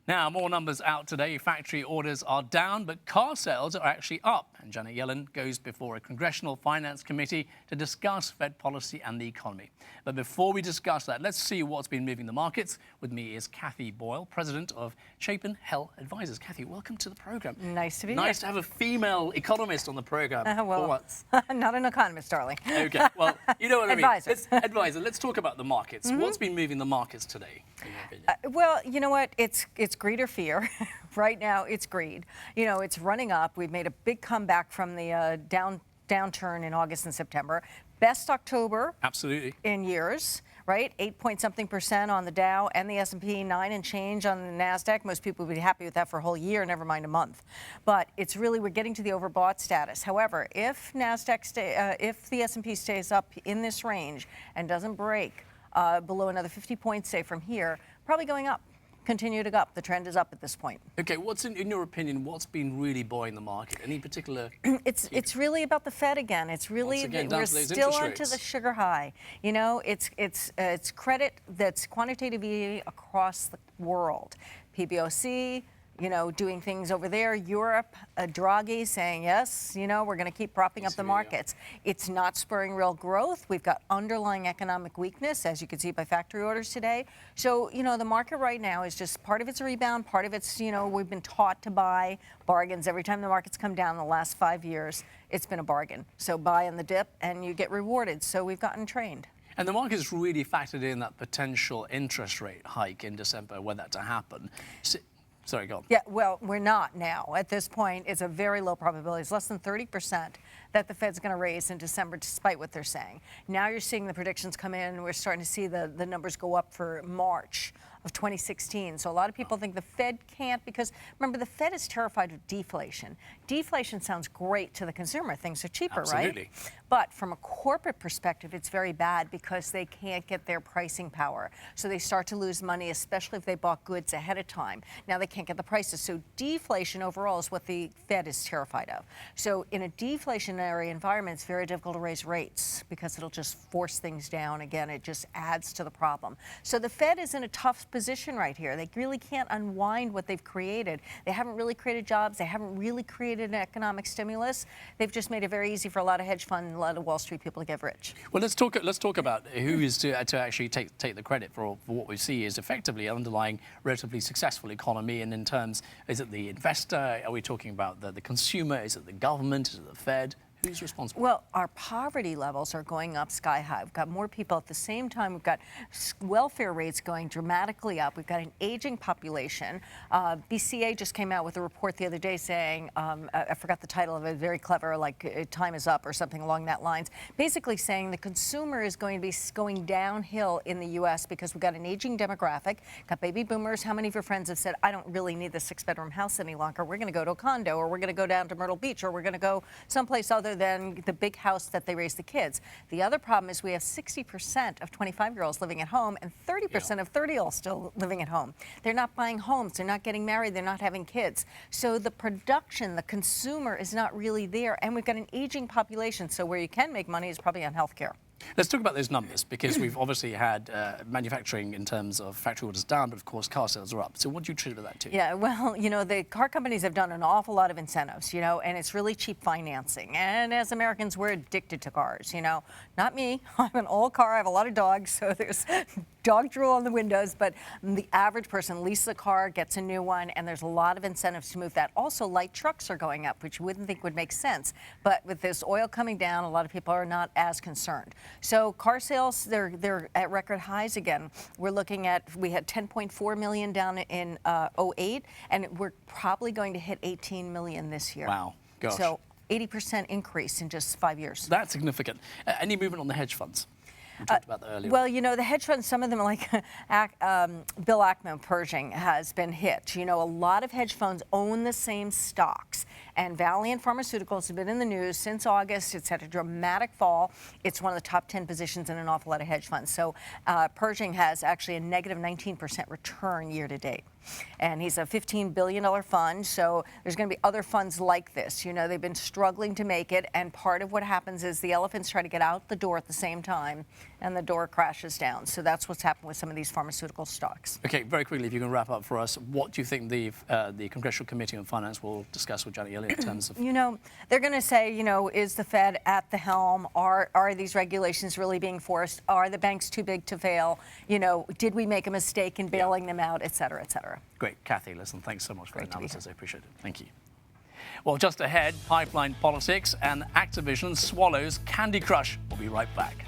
Now, more numbers out today. Factory orders are down, but car sales are actually up. And Janet Yellen goes before a congressional finance committee to discuss Fed policy and the economy. But before we discuss that, let's see what's been moving the markets. With me is Kathy Boyle, president of Chapin Hill Advisors. Kathy, welcome to the program. Nice to be here. Nice to have a female economist on the program for once. Not an economist, darling. Okay, well, you know what I mean. Advisor. Let's talk about the markets. What's been moving the markets today, in your opinion? Well, you know what? It's greed or fear. Right now, it's greed. You know, it's running up. We've made a big comeback from the downturn in August and September. Best October Absolutely. In years, right? 8-point-something% on the Dow and the S&P, 9 and change on the NASDAQ. Most people would be happy with that for a whole year, never mind a month. But it's really, we're getting to the overbought status. However, if if the S&P stays up in this range and doesn't break below another 50 points, say, from here, probably going up. Continue to go up. The trend is up at this point. Okay, what's in your opinion, what's been really buoying the market? Any particular? It's really about the Fed again. It's really we're still onto the sugar high. You know, it's credit that's quantitative easing across the world. PBOC, you know, doing things over there. Europe, Draghi saying, yes, you know, we're going to keep propping up the markets. It's not spurring real growth. We've got underlying economic weakness, as you can see by factory orders today. So, you know, the market right now is just part of it's a rebound, part of it's, you know, we've been taught to buy bargains. Every time the market's come down in the last 5 years, it's been a bargain. So buy in the dip and you get rewarded. So we've gotten trained. And the market's really factored in that potential interest rate hike in December, were that to happen. Sorry, go on. Yeah, well, we're not now. At this point, it's a very low probability. It's less than 30% that the Fed's going to raise in December, despite what they're saying. Now you're seeing the predictions come in, and we're starting to see the numbers go up for March of 2016. So a lot of people think the Fed can't, because remember, the Fed is terrified of deflation. Deflation sounds great to the consumer. Things are cheaper, Absolutely. Right? But from a corporate perspective, it's very bad because they can't get their pricing power. So they start to lose money, especially if they bought goods ahead of time. Now they can't get the prices. So deflation overall is what the Fed is terrified of. So in a deflationary environment, it's very difficult to raise rates because it'll just force things down. Again, it just adds to the problem. So the Fed is in a tough position right here. They really can't unwind what they've created. They haven't really created jobs. They haven't really created an economic stimulus. They've just made it very easy for a lot of hedge funds, a lot of Wall Street people to get rich. Well, let's talk about who is to actually take the credit for what we see is effectively an underlying relatively successful economy. And in terms, is it the investor? Are we talking about the consumer? Is it the government? Is it the Fed? Who's responsible? Well, our poverty levels are going up sky high. We've got more people at the same time. We've got welfare rates going dramatically up. We've got an aging population. BCA just came out with a report the other day saying, I forgot the title of it, very clever, like time is up or something along that lines, basically saying the consumer is going to be going downhill in the U.S. because we've got an aging demographic, got baby boomers. How many of your friends have said, I don't really need the 6-bedroom house any longer. We're going to go to a condo, or we're going to go down to Myrtle Beach, or we're going to go someplace other than the big house that they raise the kids. The other problem is we have 60% of 25-year-olds living at home and 30% of 30-year-olds still living at home. They're not buying homes. They're not getting married. They're not having kids. So the production, the consumer is not really there. And we've got an aging population. So where you can make money is probably on healthcare. Let's talk about those numbers, because we've obviously had manufacturing in terms of factory orders down, but of course car sales are up. So what do you attribute that to? Yeah, well, you know, the car companies have done an awful lot of incentives, you know, and it's really cheap financing. And as Americans, we're addicted to cars, you know. Not me. I have an old car. I have a lot of dogs, so there's dog drool on the windows. But the average person leases a car, gets a new one, and there's a lot of incentives to move that. Also, light trucks are going up, which you wouldn't think would make sense. But with this oil coming down, a lot of people are not as concerned. So car sales, they're at record highs again. We're looking at, we had 10.4 million down in 08, and we're probably going to hit 18 million this year. Wow, gosh. So 80% increase in just 5 years. That's significant. Any movement on the hedge funds? We talked about that earlier. Well, you know, the hedge funds, some of them, like Bill Ackman, Pershing, has been hit. You know, a lot of hedge funds own the same stocks. And Valeant Pharmaceuticals has been in the news since August. It's had a dramatic fall. It's one of the top 10 positions in an awful lot of hedge funds. So Pershing has actually a negative 19% return year to date. And he's a $15 billion fund, so there's going to be other funds like this. You know, they've been struggling to make it, and part of what happens is the elephants try to get out the door at the same time, and the door crashes down. So that's what's happened with some of these pharmaceutical stocks. Okay, very quickly, if you can wrap up for us, what do you think the Congressional Committee on Finance will discuss with Janet Yellen in terms of... You know, they're going to say, you know, is the Fed at the helm? Are these regulations really being forced? Are the banks too big to fail? You know, did we make a mistake in bailing them out, et cetera, et cetera? Great. Kathy, listen, thanks so much for the Great to be analysis. here. I appreciate it. Thank you. Well, just ahead, pipeline politics and Activision swallows Candy Crush. We'll be right back.